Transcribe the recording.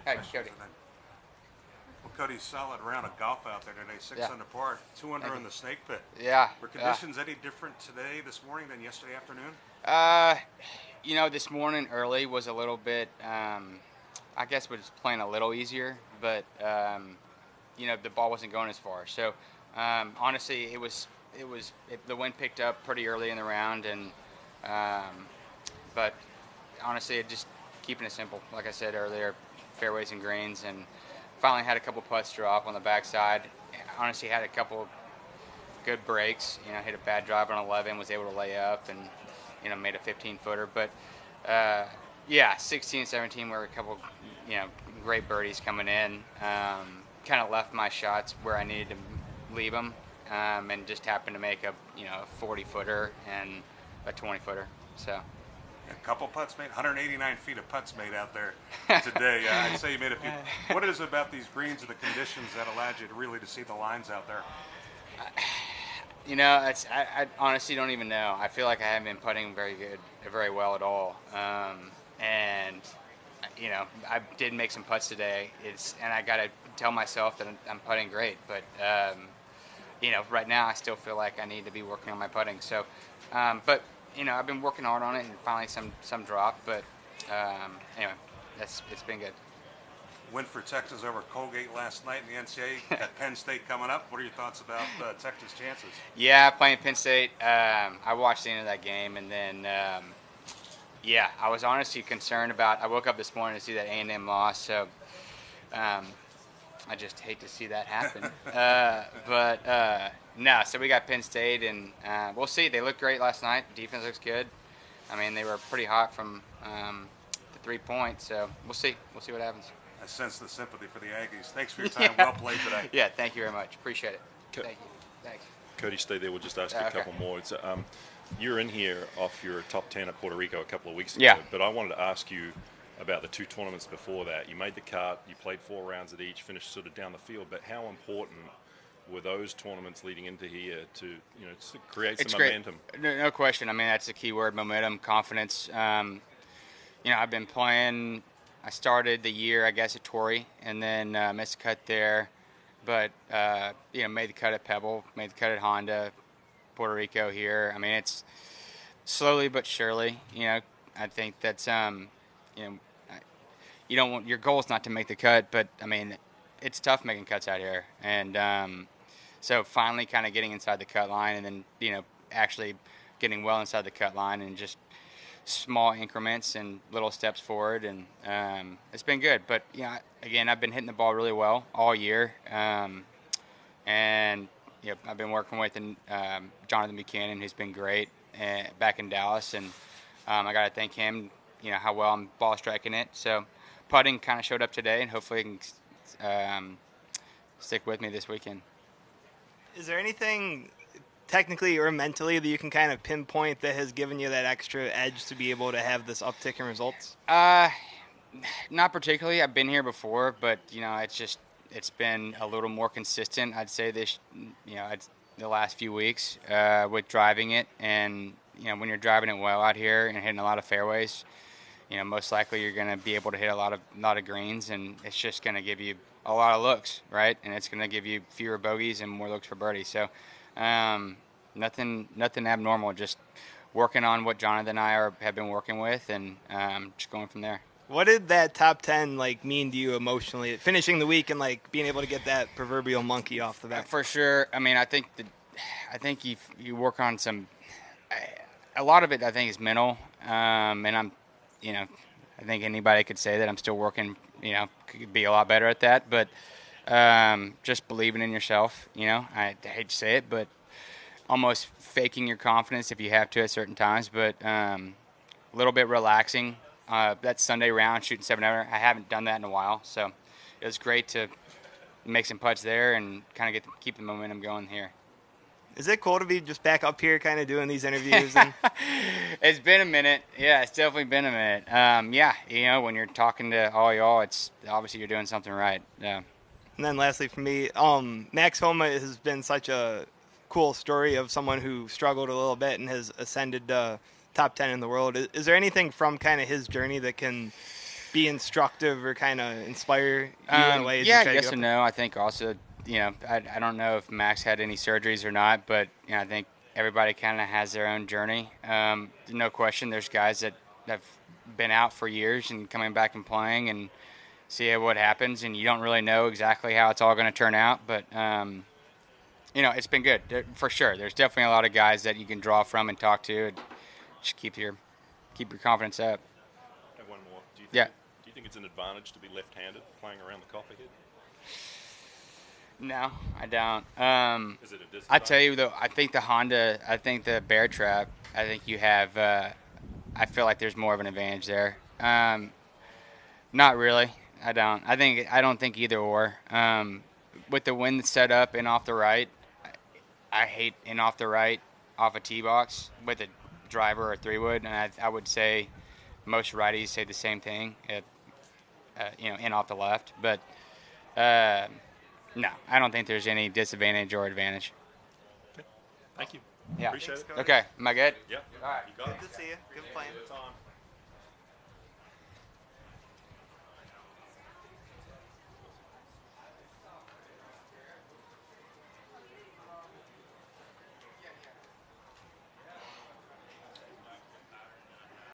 Hi, questions. Cody. And then, well, Cody, solid round of golf out there today. Six Yeah. under par, two under Thank in you. the snake pit. Yeah. Were Yeah. conditions any different today, this morning, than yesterday afternoon? Uh, this morning early was a little bit. I guess was playing a little easier, but the ball wasn't going as far. So honestly, the wind picked up pretty early in the round, and but honestly, it just keeping it simple. Like I said earlier, fairways and greens, and finally had a couple putts drop on the backside. Honestly, had a couple good breaks. Hit a bad drive on 11, was able to lay up, and made a 15-footer. But yeah, 16, 17 were a couple, great birdies coming in. Kind of left my shots where I needed to leave them, and just happened to make a 40-footer and a 20-footer. So. A couple putts made, 189 feet of putts made out there today. I'd say you made a few. What is it about these greens and the conditions that allowed you to really see the lines out there? I honestly don't even know. I feel like I haven't been putting very well at all. And I did make some putts today. And I got to tell myself that I'm putting great. But right now I still feel like I need to be working on my putting. So, but I've been working hard on it, and finally some drop. But anyway, it's been good. Win for Texas over Colgate last night in the NCAA. Got Penn State coming up. What are your thoughts about Texas' chances? Yeah, playing Penn State. I watched the end of that game, and then I was honestly concerned about. I woke up this morning to see that A&M loss, so I just hate to see that happen. But no, so we got Penn State, and we'll see. They looked great last night. Defense looks good. I mean, they were pretty hot from the 3 points, so we'll see. We'll see what happens. I sense the sympathy for the Aggies. Thanks for your time. Well played today. Yeah, thank you very much. Appreciate it. Thank you. Thanks. Cody, stay there. We'll just ask you a couple more. It's, you're in here off your top 10 at Puerto Rico a couple of weeks ago. Yeah. But I wanted to ask you about the two tournaments before that. You made the cut. You played 4 rounds at each, finished sort of down the field. But how important were those tournaments leading into here to create some momentum? No question. I mean, that's the key word: momentum, confidence. I've been playing. I started the year, I guess, at Torrey, and then missed a cut there. But, made the cut at Pebble, made the cut at Honda, Puerto Rico here. I mean, it's slowly but surely. I think that's, you don't want, your goal is not to make the cut, but, I mean, it's tough making cuts out here. And so finally kind of getting inside the cut line, and then, actually getting well inside the cut line, and just small increments and little steps forward, and it's been good. But again, I've been hitting the ball really well all year, and I've been working with Jonathan Buchanan, who's been great back in Dallas, and I got to thank him. How well I'm ball striking it. So putting kind of showed up today, and hopefully it can stick with me this weekend. Is there anything technically or mentally that you can kind of pinpoint that has given you that extra edge to be able to have this uptick in results? Not particularly. I've been here before, but it's been a little more consistent. I'd say the last few weeks with driving it, and when you're driving it well out here and hitting a lot of fairways, most likely you're going to be able to hit a lot of greens, and it's just going to give you a lot of looks, right? And it's going to give you fewer bogeys and more looks for birdies. So. Nothing abnormal. Just working on what Jonathan and I have been working with, and just going from there. What did that top 10 mean to you emotionally? Finishing the week and being able to get that proverbial monkey off the back. For sure. I mean, I think you work on some. A lot of it, I think, is mental, and I'm, I think anybody could say that I'm still working. Could be a lot better at that, but. Just believing in yourself, I hate to say it, but almost faking your confidence if you have to at certain times, but a little bit relaxing. That Sunday round, shooting 7-under, I haven't done that in a while, so it was great to make some putts there and kind of keep the momentum going here. Is it cool to be just back up here kind of doing these interviews? It's been a minute. Yeah, it's definitely been a minute. When you're talking to all y'all, it's obviously you're doing something right. Yeah. And then lastly for me, Max Homa has been such a cool story of someone who struggled a little bit and has ascended top 10 in the world. Is there anything from kind of his journey that can be instructive or kind of inspire you in a way? Yeah, yes and no. I think also, I don't know if Max had any surgeries or not, but I think everybody kind of has their own journey. No question, there's guys that have been out for years and coming back and playing and see what happens, and you don't really know exactly how it's all going to turn out, but it's been good for sure. There's definitely a lot of guys that you can draw from and talk to, and just keep your confidence up. I have one more. Do you think it's an advantage to be left-handed playing around the copperhead? No, I don't. Is it a disadvantage? I tell you though, I think the bear trap, I think you have. I feel like there's more of an advantage there. Not really. I don't. I don't think either or. With the wind set up in off the right, I hate in off the right off a tee box with a driver or 3-wood, and I would say most righties say the same thing. In off the left, but no, I don't think there's any disadvantage or advantage. Okay. Thank you. Yeah. Appreciate it. Okay. Am I good? Yep. All right. You got it. Good to see you. Good playing. Time.